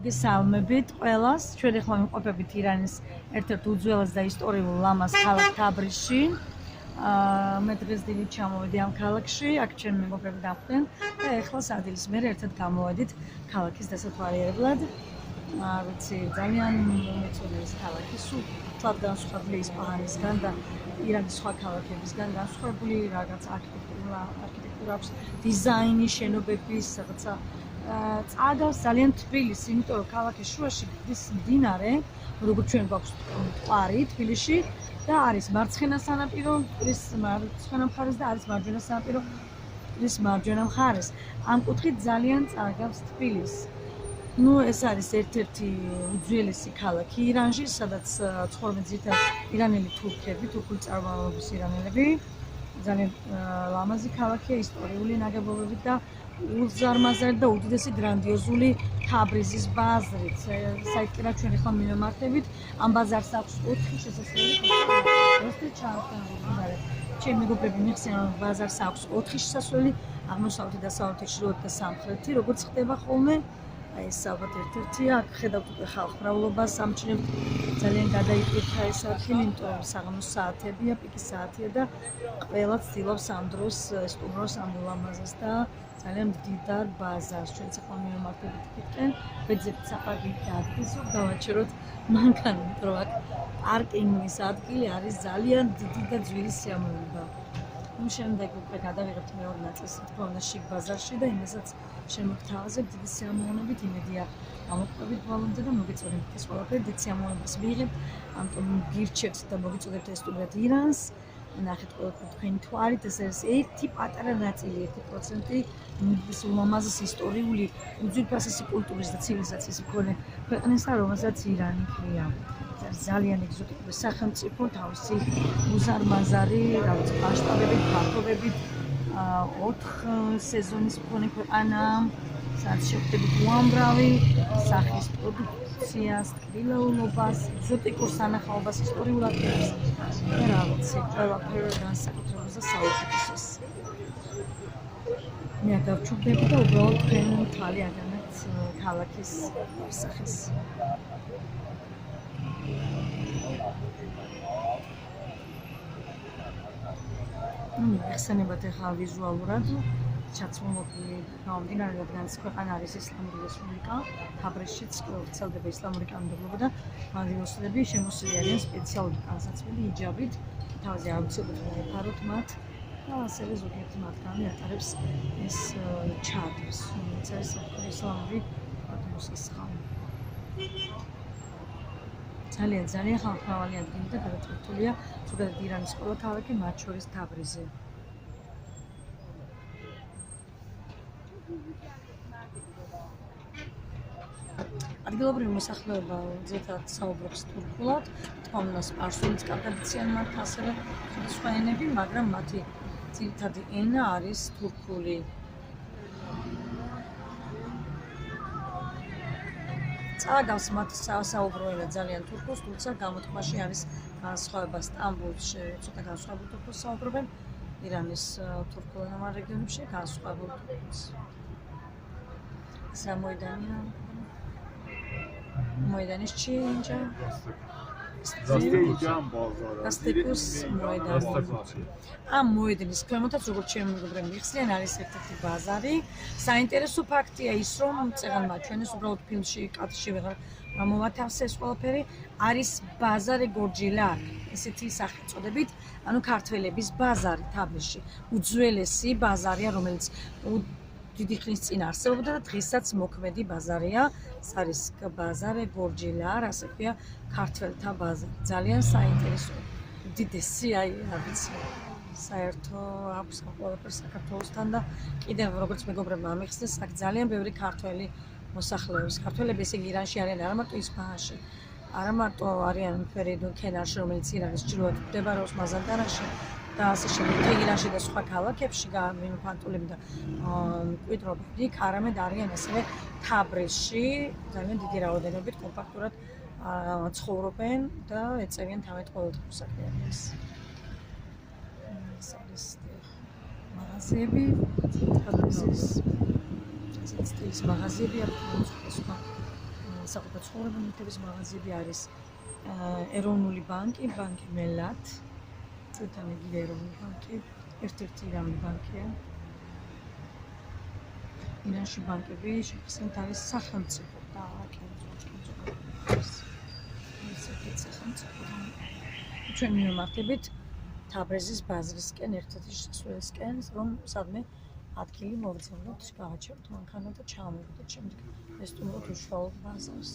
გესალმებით ყველას. ჩვენ ახლა ვიმყოფებით ირანის ერთ-ერთ უძველეს და ისტორიულ ლამაზ ქალაქ თაბრიზში. მე დღეს დილით ჩამოვედი ამ ქალაქში, აქ ჩემი მეგობრები დახვდნენ და ახლა სადილის მერე ერთად გამოვედით ქალაქის დასათვალიერებლად. არ ვიცი, ძალიან მომეწონა ეს ქალაქი, სულ თქვა განსხვავებული ისპანიისგან და ირანის სხვა ქალაქებისგან განსხვავებული რაღაც არქიტექტურა აქვს, დიზაინი, შენობების, რაღაცა წააგავს ძალიან თბილისი, იმიტომ რომ ქალაქის შუაში გდის მდინარე, როგორც ჩვენ გვაქვს მტკვარი თბილისში და არის მარცხენა სანაპირო, მტკვრის მარცხენა მხარეს და არის მარჯვენა სანაპირო, მტკვრის მარჯვენა მხარეს. ამ კუთხით ძალიან წააგავს თბილისს. ეს არის ერთ-ერთი უძველესი ქალაქი ირანში, სადაც ცხოვრობენ ძირითადად ირანელი თურქები, თურქული წარმოშობის ირანელები. ძალიან ლამაზი ქალაქია, ისტორიული ნაგებობებით და უზარმაზარი და უდიდესი გრანდიოზული თაბრიზის ბაზრით. საერთოდ ჩვენ ახლა მიმართებით, ამ ბაზარს აქვს 4 შესასვლელი. ჩემი მეგობრები მიხსენ, რომ ბაზარს აქვს 4 შესასვლელი, აღმოსავლეთი, დასავლეთი, ჩრდილოეთი და სამხრეთი, როგორც ხდება ხოლმე. ეს ალბათ ერთ-ერთია, აქ ხედავთ უკვე ხალხმრავლობას, ამჩნევთ ძალიან გადაიფიქრა ეს ადგილი, იმიტომ რომ საღამოს საათებია, პიკის საათია და ყველა ცდილობს ამ დროს სტუმროს ამ ლამაზას და ძალიან მდიდარ ბაზარს. ჩვენც ახლა მიმართებით იქიდან, ვეძებთ საფაგით ადგილს, რომ დავაჩეროთ მანქანა, იმიტომ რომ აქ პარკინგის ადგილი არის ძალიან დიდი და ძვირი სიამოვნება. შემდეგ უკვე გადავიღებთ მეორე ნაწილს, თქო უნდა შიგ ბაზარში და იმასაც შემოგთავაზებ დიდი სიამოვნებით, იმედია გამოვყვებით ბოლომდე და მოგეწონებთ ეს ყველაფერი, დიდი სიამოვნებას მიიღებთ, ამიტომ გირჩევთ და მოგეწოდებთ ესტუმრად ირანს. ნახეთ ყველაფერი თქვენი თვალით, ეს არის ერთი პატარა ნაწილი, 1% ის ულამაზეს ისტორიული, უძვირფასესი კულტურის და ცივილიზაციის მქონე ქვეყნისა, რომელსაც ირანი ქვია. ძალიან ეგზოტიკური სახელმწიფო, თავისი უზარმაზარი, რაღაც მასშტაბებით, ფართობებით, 4 სეზონის მქონე ქვეყანა, სადაც შეხვდებით უამრავი სახის პროდუქციას, ტკბილეულობას, ეგზოტიკურ სანახაობას, ისტორიულ ადგილებს და რა ვიცი, ყველაფერი განსაკუთრებულს და საუკეთესოს. მე დავჩუქდები და უბრალოდ თქვენ თვალი აგანებთ ქალაქის სახეს. ეხსენებათ ახლა ვიზუალურად ჩაცმულობილი გამომდინარე, რადგან ეს ქვეყანა არის ისლამური რესპუბლიკა, თაბრიზშიც ვრცელდება ისლამური კანონმდებლობა და მანდილოსები შემოსილი არიან სპეციალური განსაცმელი ჰიჯაბით, თავზე აუცილებლად ეფაროთ მათ და ასევე ზოგიერთი მათგანი ატარებს ეს ჩადრს, რომელიც არის ისლამური ორთოდოქსის ხანა. ძალიან ხალხმრავალი ადგილი და გადაწყვეტილია ზოგადად ირანის ყველა ქალაქი, მათ შორის თაბრიზი. ადგილობრივი მოსახლეობა ძირითადად საუბრობს თურქულად, თქმა უნდა სპარსულიც კარგად იციან მათ, ასევე სხვადასხვა ენები, მაგრამ მათი ძირითადი ენა არის თურქული. წააგავს მათ საუბრო ენა ძალიან თურქულს, თუმცა გამოთქმაში არის განსხვავება. სტამბოლში ცოტა განსხვავებული თურქულს საუბრობენ, ირანის თურქულენოვან რეგიონებში განსხვავებული თურქულს. ეს რა მოედანია? მოედანის ჩინჯა. გასტეკუს მოედანი. ამ მოედნის ქვემოთაც, როგორც ჩემი მეგობრები მიხსნიან, არის ერთ-ერთი ბაზარი. საინტერესო ფაქტია ის, რომ წეგანმა ჩვენს უბრალოდ ფილმში, კადრში ვეღარ მომათავსეს ყველაფერი, არის ბაზარი გორჯილა, ესეთი სახელწოდებით, ანუ ქართველების ბაზარი თაბრიზში. უძველესი ბაზარია, რომელიც დიდი ხნის წინ არსებობდა და დღესაც მოქმედი ბაზარია. ეს არის ბაზარე გორჯილა, ასე ქვია, ქართველთა ბაზარი. ძალიან საინტერესო, უდიდესი, რა ვიცი, საერთო აქვს ყველაფერი საქართველოსთან და კიდევ როგორც მეგობრებმა ამიხსნეს, აქ ძალიან ბევრი ქართველი მოსახლეობის. ქართველები ესე იგი ირანში არიან არა მარტო ისფაჰანში, არა მარტო არიან ფერიდუნ ქენარში, რომელიც ირანის ჩრდილოეთით მდებარეობს, მაზანდარანში და ასე შემდეგ, თეგერანში და სხვა ქალაქებში მიმოფანტულები და მკვიდრობები, იქ არამედ არიან ასევე თაბრიზში, ძალიან დიდი რაოდენობით კომპაქტურად ცხოვრობენ და ეწევიან თავად ყოველდღიურ საქმიანობას. ეს არის მაღაზიები, თაბრიზის სტილის მაღაზიები, სხვა საყოფა ცხოვრება ნივთების მაღაზიები არის ეროვნული ბანკი, ბანკი მელათ, ჩვენთან იგივე ეროვნული ბანკი, ერთ-ერთი იրանული ბანკია. ირანში ბანკები შეხსენით არის სახელმწიფო და ჩვენ მივემართებით თაბრეზის ბაზრისკენ, ერთ-ერთი შესასვლელისკენ, რომ სადმე ადგილი მოვძებნოთ, გავაჩეროთ მანქანა და ჩავმოვიდეთ შემდეგ ესტუმროთ უშუალოდ ბაზარს.